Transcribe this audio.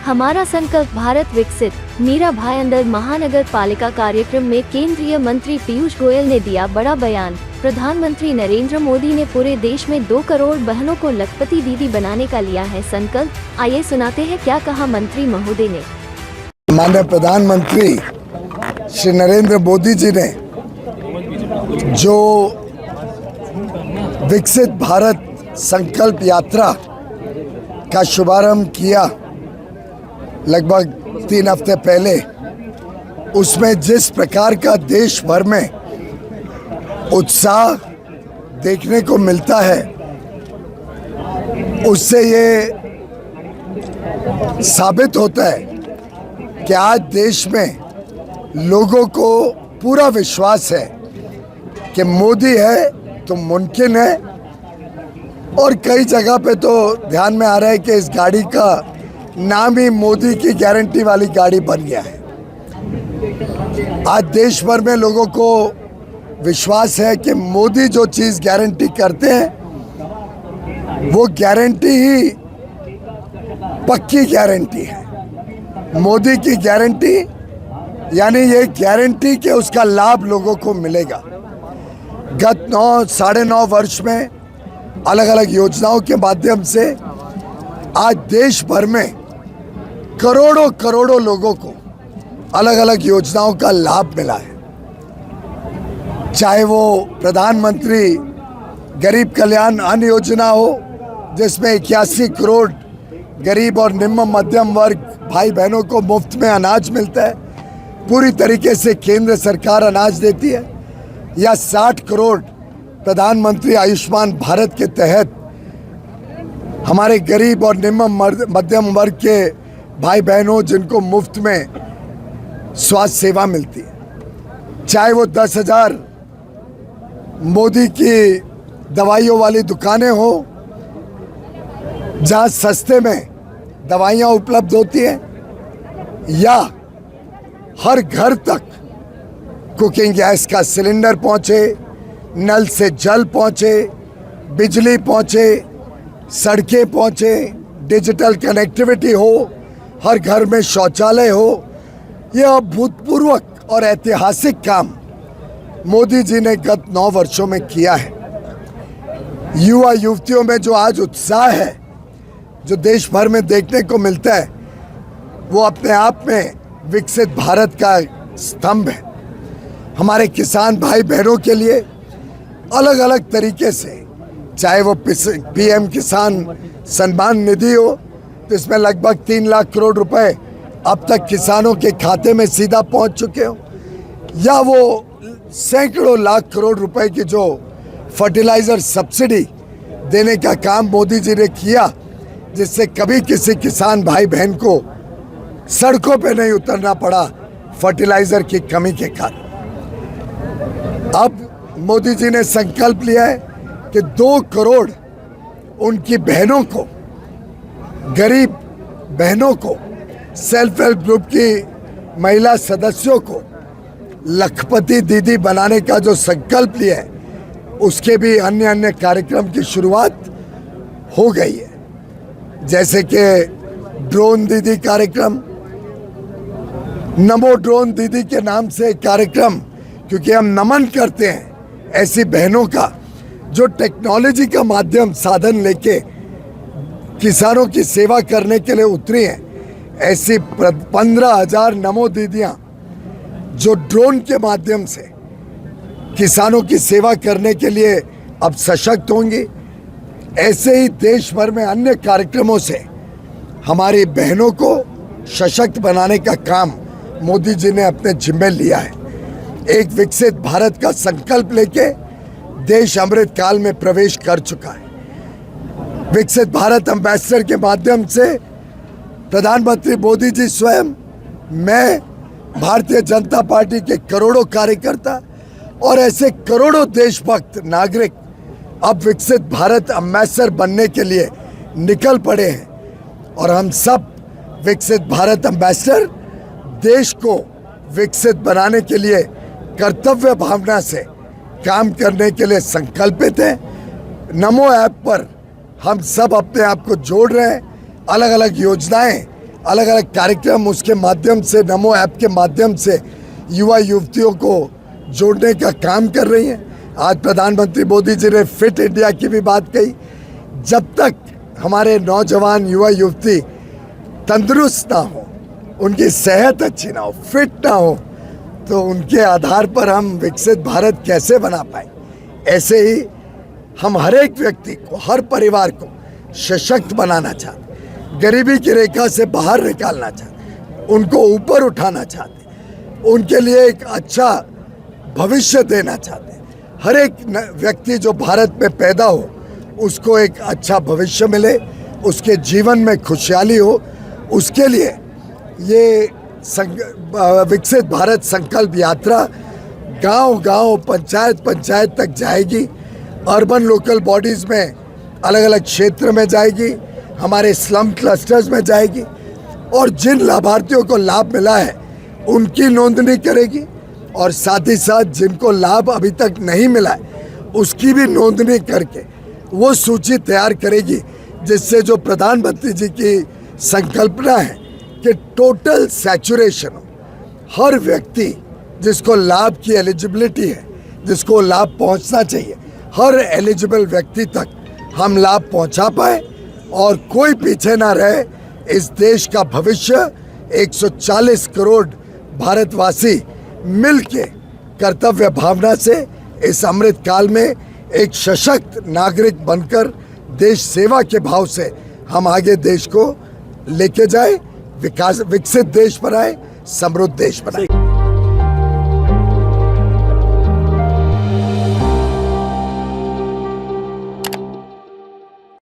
हमारा संकल्प भारत विकसित। मीरा भाईंदर महानगर पालिका कार्यक्रम में केंद्रीय मंत्री पीयूष गोयल ने दिया बड़ा बयान। प्रधानमंत्री नरेंद्र मोदी ने पूरे देश में 2 करोड़ बहनों को लखपति दीदी बनाने का लिया है संकल्प। आइए सुनाते हैं क्या कहा मंत्री महोदय ने। माननीय प्रधानमंत्री श्री नरेंद्र मोदी जी ने जो विकसित भारत संकल्प यात्रा का शुभारंभ किया लगभग 3 हफ्ते पहले, उसमें जिस प्रकार का देश भर में उत्साह देखने को मिलता है, उससे ये साबित होता है कि आज देश में लोगों को पूरा विश्वास है कि मोदी है तो मुमकिन है। और कई जगह पे तो ध्यान में आ रहा है कि इस गाड़ी का नाम ही मोदी की गारंटी वाली गाड़ी बन गया है। आज देश भर में लोगों को विश्वास है कि मोदी जो चीज़ गारंटी करते हैं वो गारंटी ही पक्की गारंटी है। मोदी की गारंटी यानी ये गारंटी कि उसका लाभ लोगों को मिलेगा। गत 9-9.5 वर्ष में अलग अलग योजनाओं के माध्यम से आज देश भर में करोड़ों करोड़ों लोगों को अलग अलग योजनाओं का लाभ मिला है। चाहे वो प्रधानमंत्री गरीब कल्याण अन्न योजना हो, जिसमें 81 करोड़ गरीब और निम्न मध्यम वर्ग भाई बहनों को मुफ्त में अनाज मिलता है, पूरी तरीके से केंद्र सरकार अनाज देती है, या 60 करोड़ प्रधानमंत्री आयुष्मान भारत के तहत हमारे गरीब और निम्न मध्यम वर्ग के भाई बहनों जिनको मुफ्त में स्वास्थ्य सेवा मिलती है। चाहे वो 10,000 मोदी की दवाइयों वाली दुकानें हो जहां सस्ते में दवाइयां उपलब्ध होती हैं, या हर घर तक कुकिंग गैस का सिलेंडर पहुंचे, नल से जल पहुंचे, बिजली पहुंचे, सड़कें पहुंचे, डिजिटल कनेक्टिविटी हो, हर घर में शौचालय हो। यह अभूतपूर्व और ऐतिहासिक काम मोदी जी ने गत 9 वर्षों में किया है। युवा युवतियों में जो आज उत्साह है, जो देश भर में देखने को मिलता है, वो अपने आप में विकसित भारत का स्तंभ है। हमारे किसान भाई बहनों के लिए अलग अलग तरीके से, चाहे वो पीएम किसान सम्मान निधि हो, जिसमें लगभग 3 लाख करोड़ रुपए अब तक किसानों के खाते में सीधा पहुंच चुके हो, या वो सैकड़ों लाख करोड़ रुपए की जो फर्टिलाइजर सब्सिडी देने का काम मोदी जी ने किया, जिससे कभी किसी किसान भाई बहन को सड़कों पे नहीं उतरना पड़ा फर्टिलाइजर की कमी के कारण। अब मोदी जी ने संकल्प लिया है कि 2 करोड़ उनकी बहनों को, गरीब बहनों को, सेल्फ हेल्प ग्रुप की महिला सदस्यों को लखपति दीदी बनाने का जो संकल्प लिया है, उसके भी अन्य कार्यक्रम की शुरुआत हो गई है। जैसे कि ड्रोन दीदी कार्यक्रम, नमो ड्रोन दीदी के नाम से कार्यक्रम, क्योंकि हम नमन करते हैं ऐसी बहनों का जो टेक्नोलॉजी का माध्यम साधन लेके किसानों की सेवा करने के लिए उतरी हैं। ऐसी 15,000 नमो दीदियां जो ड्रोन के माध्यम से किसानों की सेवा करने के लिए अब सशक्त होंगी। ऐसे ही देश भर में अन्य कार्यक्रमों से हमारी बहनों को सशक्त बनाने का काम मोदी जी ने अपने जिम्मे लिया है। एक विकसित भारत का संकल्प लेके देश अमृत काल में प्रवेश कर चुका है। विकसित भारत एम्बेसडर के माध्यम से प्रधानमंत्री मोदी जी स्वयं, मैं, भारतीय जनता पार्टी के करोड़ों कार्यकर्ता और ऐसे करोड़ों देशभक्त नागरिक अब विकसित भारत एम्बेसडर बनने के लिए निकल पड़े हैं। और हम सब विकसित भारत एम्बेसडर देश को विकसित बनाने के लिए कर्तव्य भावना से काम करने के लिए संकल्पित हैं। नमो ऐप पर हम सब अपने आप को जोड़ रहे हैं, अलग अलग योजनाएं अलग अलग कार्यक्रम, उसके माध्यम से, नमो ऐप के माध्यम से युवा युवतियों को जोड़ने का काम कर रही हैं। आज प्रधानमंत्री मोदी जी ने फिट इंडिया की भी बात कही। जब तक हमारे नौजवान युवा युवती तंदुरुस्त ना हो, उनकी सेहत अच्छी ना हो, फिट ना हो, तो उनके आधार पर हम विकसित भारत कैसे बना पाए। ऐसे ही हम हर एक व्यक्ति को, हर परिवार को सशक्त बनाना चाहते, गरीबी की रेखा से बाहर निकालना चाहते, उनको ऊपर उठाना चाहते, उनके लिए एक अच्छा भविष्य देना चाहते। हर एक व्यक्ति जो भारत में पैदा हो, उसको एक अच्छा भविष्य मिले, उसके जीवन में खुशहाली हो, उसके लिए ये विकसित भारत संकल्प यात्रा गांव-गांव, पंचायत तक जाएगी। अर्बन लोकल बॉडीज़ में अलग अलग क्षेत्र में जाएगी, हमारे स्लम क्लस्टर्स में जाएगी, और जिन लाभार्थियों को लाभ मिला है उनकी नोंदनी करेगी, और साथ ही साथ जिनको लाभ अभी तक नहीं मिला है उसकी भी नोंदनी करके वो सूची तैयार करेगी, जिससे जो प्रधानमंत्री जी की संकल्पना है कि टोटल सैचुरेशन हो, हर व्यक्ति जिसको लाभ की एलिजिबिलिटी है, जिसको लाभ पहुंचना चाहिए, हर एलिजिबल व्यक्ति तक हम लाभ पहुंचा पाए और कोई पीछे ना रहे। इस देश का भविष्य 140 करोड़ भारतवासी मिलके कर्तव्य भावना से इस अमृत काल में एक सशक्त नागरिक बनकर देश सेवा के भाव से हम आगे देश को लेके जाए, विकसित देश बनाए, समृद्ध देश बनाए।